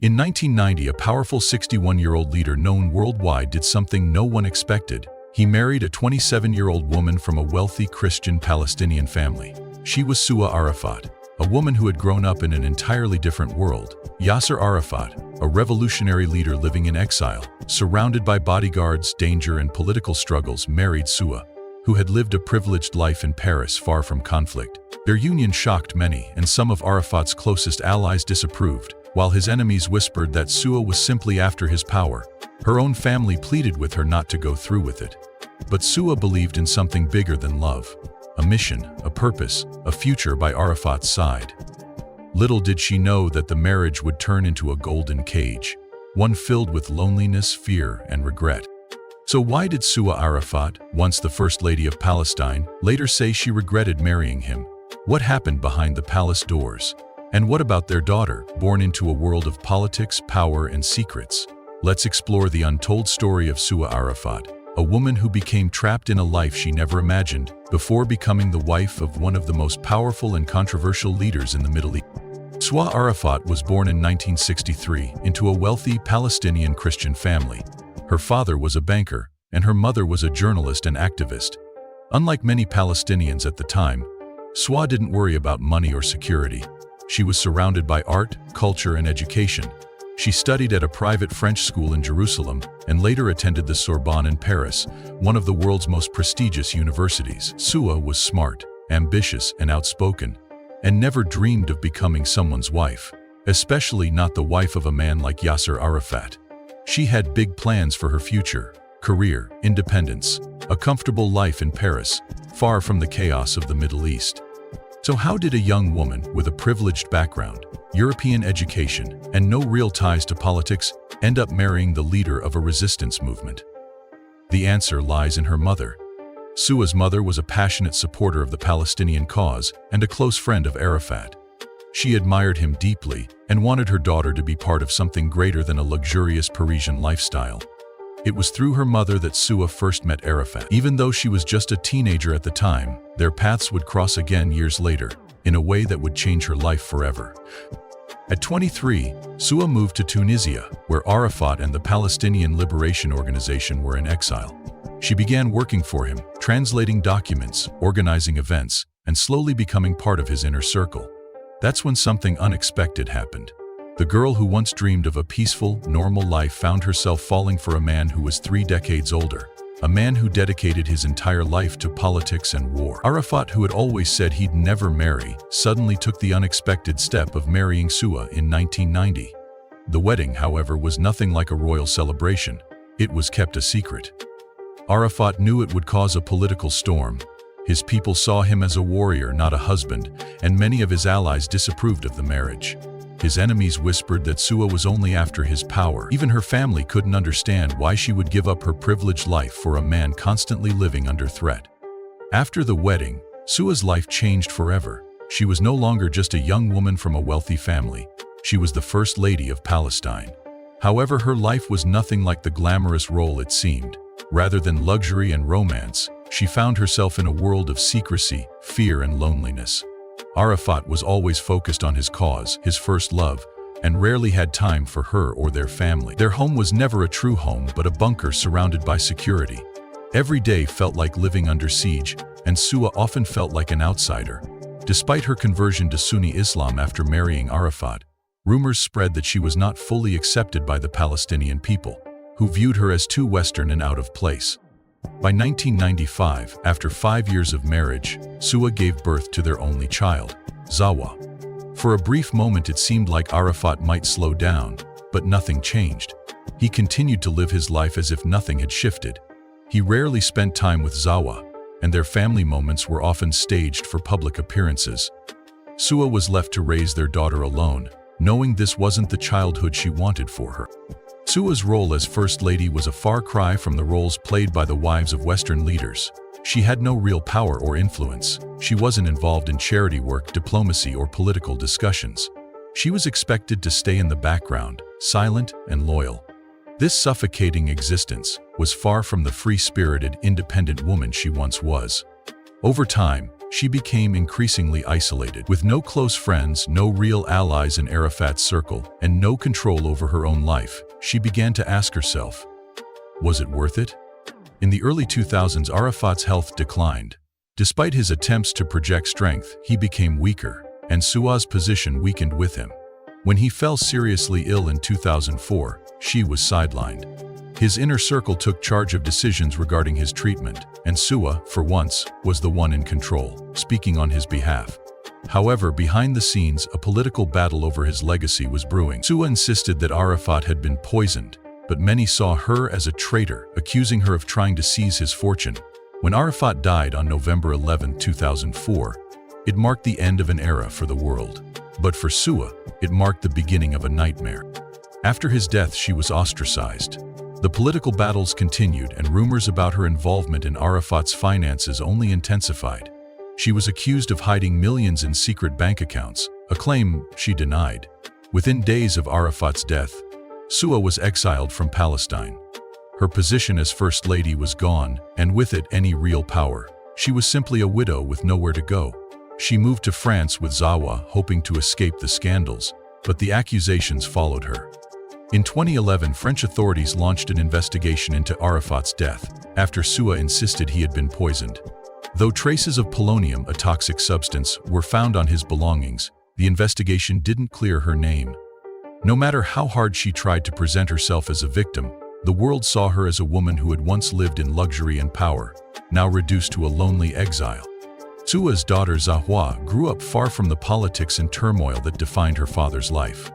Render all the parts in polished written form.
In 1990, a powerful 61-year-old leader known worldwide did something no one expected. He married a 27-year-old woman from a wealthy Christian Palestinian family. She was Suha Arafat, a woman who had grown up in an entirely different world. Yasser Arafat, a revolutionary leader living in exile, surrounded by bodyguards, danger, and political struggles, married Suha, who had lived a privileged life in Paris far from conflict. Their union shocked many, and some of Arafat's closest allies disapproved, while his enemies whispered that Suha was simply after his power. Her own family pleaded with her not to go through with it. But Suha believed in something bigger than love. A mission, a purpose, a future by Arafat's side. Little did she know that the marriage would turn into a golden cage, one filled with loneliness, fear, and regret. So why did Suha Arafat, once the First Lady of Palestine, later say she regretted marrying him? What happened behind the palace doors? And what about their daughter, born into a world of politics, power, and secrets? Let's explore the untold story of Suha Arafat, a woman who became trapped in a life she never imagined, before becoming the wife of one of the most powerful and controversial leaders in the Middle East. Suha Arafat was born in 1963 into a wealthy Palestinian Christian family. Her father was a banker, and her mother was a journalist and activist. Unlike many Palestinians at the time, Suha didn't worry about money or security. She was surrounded by art, culture, and education. She studied at a private French school in Jerusalem and later attended the Sorbonne in Paris, one of the world's most prestigious universities. Suha was smart, ambitious, and outspoken, and never dreamed of becoming someone's wife, especially not the wife of a man like Yasser Arafat. She had big plans for her future: career, independence, a comfortable life in Paris, far from the chaos of the Middle East. So how did a young woman with a privileged background, European education, and no real ties to politics end up marrying the leader of a resistance movement? The answer lies in her mother. Suha's mother was a passionate supporter of the Palestinian cause and a close friend of Arafat. She admired him deeply and wanted her daughter to be part of something greater than a luxurious Parisian lifestyle. It was through her mother that Suha first met Arafat. Even though she was just a teenager at the time, their paths would cross again years later, in a way that would change her life forever. At 23, Suha moved to Tunisia, where Arafat and the Palestinian Liberation Organization were in exile. She began working for him, translating documents, organizing events, and slowly becoming part of his inner circle. That's when something unexpected happened. The girl who once dreamed of a peaceful, normal life found herself falling for a man who was 3 decades older, a man who dedicated his entire life to politics and war. Arafat, who had always said he'd never marry, suddenly took the unexpected step of marrying Suha in 1990. The wedding, however, was nothing like a royal celebration. It was kept a secret. Arafat knew it would cause a political storm. His people saw him as a warrior, not a husband, and many of his allies disapproved of the marriage. His enemies whispered that Suha was only after his power. Even her family couldn't understand why she would give up her privileged life for a man constantly living under threat. After the wedding, Suha's life changed forever. She was no longer just a young woman from a wealthy family. She was the First Lady of Palestine. However, her life was nothing like the glamorous role it seemed. Rather than luxury and romance, she found herself in a world of secrecy, fear, and loneliness. Arafat was always focused on his cause, his first love, and rarely had time for her or their family. Their home was never a true home, but a bunker surrounded by security. Every day felt like living under siege, and Suha often felt like an outsider. Despite her conversion to Sunni Islam after marrying Arafat, rumors spread that she was not fully accepted by the Palestinian people, who viewed her as too Western and out of place. By 1995, after 5 years of marriage, Suha gave birth to their only child, Zahwa. For a brief moment it seemed like Arafat might slow down, but nothing changed. He continued to live his life as if nothing had shifted. He rarely spent time with Zahwa, and their family moments were often staged for public appearances. Suha was left to raise their daughter alone, knowing this wasn't the childhood she wanted for her. Suha's role as First Lady was a far cry from the roles played by the wives of Western leaders. She had no real power or influence. She wasn't involved in charity work, diplomacy, or political discussions. She was expected to stay in the background, silent and loyal. This suffocating existence was far from the free-spirited, independent woman she once was. Over time, she became increasingly isolated. With no close friends, no real allies in Arafat's circle, and no control over her own life, she began to ask herself, was it worth it? In the early 2000s, Arafat's health declined. Despite his attempts to project strength, he became weaker, and Suha's position weakened with him. When he fell seriously ill in 2004, she was sidelined. His inner circle took charge of decisions regarding his treatment, and Suha, for once, was the one in control, speaking on his behalf. However, behind the scenes, a political battle over his legacy was brewing. Suha insisted that Arafat had been poisoned, but many saw her as a traitor, accusing her of trying to seize his fortune. When Arafat died on November 11, 2004, it marked the end of an era for the world. But for Suha, it marked the beginning of a nightmare. After his death, she was ostracized. The political battles continued, and rumors about her involvement in Arafat's finances only intensified. She was accused of hiding millions in secret bank accounts, a claim she denied. Within days of Arafat's death, Suha was exiled from Palestine. Her position as First Lady was gone, and with it any real power. She was simply a widow with nowhere to go. She moved to France with Zahwa, hoping to escape the scandals, but the accusations followed her. In 2011, French authorities launched an investigation into Arafat's death, after Suha insisted he had been poisoned. Though traces of polonium, a toxic substance, were found on his belongings, the investigation didn't clear her name. No matter how hard she tried to present herself as a victim, the world saw her as a woman who had once lived in luxury and power, now reduced to a lonely exile. Suha's daughter Zahwa grew up far from the politics and turmoil that defined her father's life.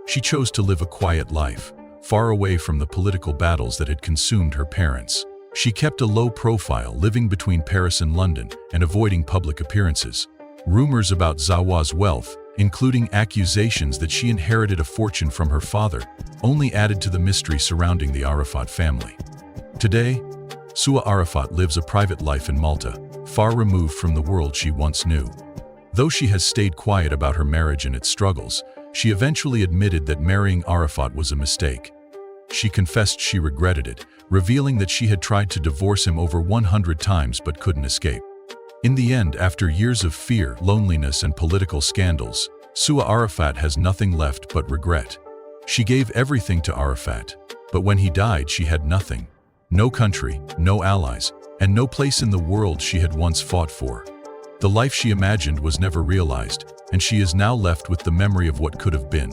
She chose to live a quiet life, far away from the political battles that had consumed her parents. She kept a low profile, living between Paris and London, and avoiding public appearances. Rumors about Zahwa's wealth, including accusations that she inherited a fortune from her father, only added to the mystery surrounding the Arafat family. Today, Suha Arafat lives a private life in Malta, far removed from the world she once knew. Though she has stayed quiet about her marriage and its struggles, she eventually admitted that marrying Arafat was a mistake. She confessed she regretted it, revealing that she had tried to divorce him over 100 times but couldn't escape. In the end, after years of fear, loneliness, and political scandals, Suha Arafat has nothing left but regret. She gave everything to Arafat, but when he died, she had nothing. No country, no allies, and no place in the world she had once fought for. The life she imagined was never realized, and she is now left with the memory of what could have been.